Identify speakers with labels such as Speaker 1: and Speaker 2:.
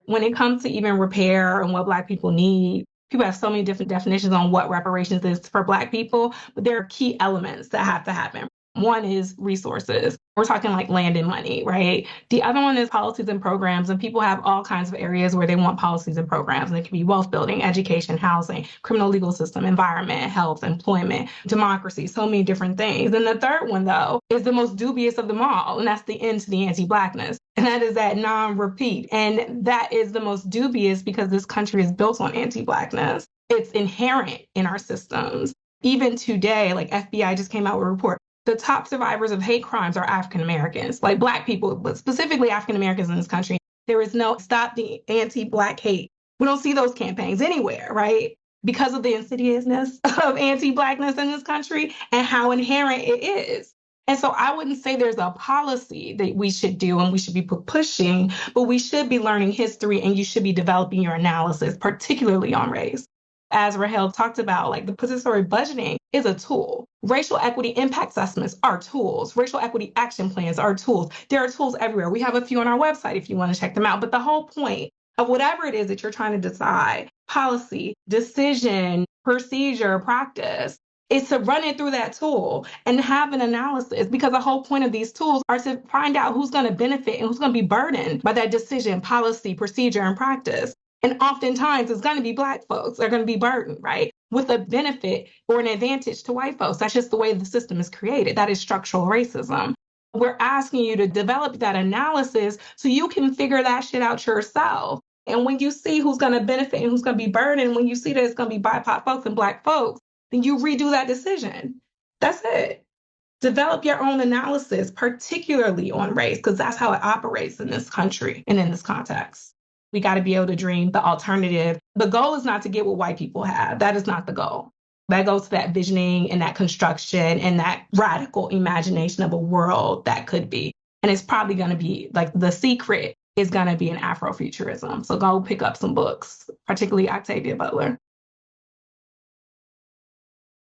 Speaker 1: When it comes to even repair and what Black people need, people have so many different definitions on what reparations is for Black people, but there are key elements that have to happen. One is resources. We're talking like land and money, right? The other one is policies and programs. And people have all kinds of areas where they want policies and programs. And it can be wealth building, education, housing, criminal legal system, environment, health, employment, democracy, so many different things. And the third one, though, is the most dubious of them all. And that's the end to the anti-Blackness. And that is that non-repeat. And that is the most dubious because this country is built on anti-Blackness. It's inherent in our systems. Even today, like FBI just came out with a report. The top survivors of hate crimes are African Americans, like Black people, but specifically African Americans in this country. There is no stop the anti-Black hate. We don't see those campaigns anywhere, right? Because of the insidiousness of anti-Blackness in this country and how inherent it is. And so I wouldn't say there's a policy that we should do and we should be pushing, but we should be learning history and you should be developing your analysis, particularly on race. As Rahel talked about, like the participatory budgeting is a tool. Racial equity impact assessments are tools. Racial equity action plans are tools. There are tools everywhere. We have a few on our website if you want to check them out. But the whole point of whatever it is that you're trying to decide, policy, decision, procedure, practice, is to run it through that tool and have an analysis, because the whole point of these tools are to find out who's going to benefit and who's going to be burdened by that decision, policy, procedure, and practice. And oftentimes it's going to be Black folks that are going to be burdened, right? With a benefit or an advantage to white folks. That's just the way the system is created. That is structural racism. We're asking you to develop that analysis so you can figure that shit out yourself. And when you see who's going to benefit and who's going to be burdened, when you see that it's going to be BIPOC folks and Black folks, then you redo that decision. That's it. Develop your own analysis, particularly on race, because that's how it operates in this country and in this context. We got to be able to dream the alternative. The goal is not to get what white people have. That is not the goal. That goes to that visioning and that construction and that radical imagination of a world that could be. And it's probably going to be like the secret is going to be an Afrofuturism. So go pick up some books, particularly Octavia Butler.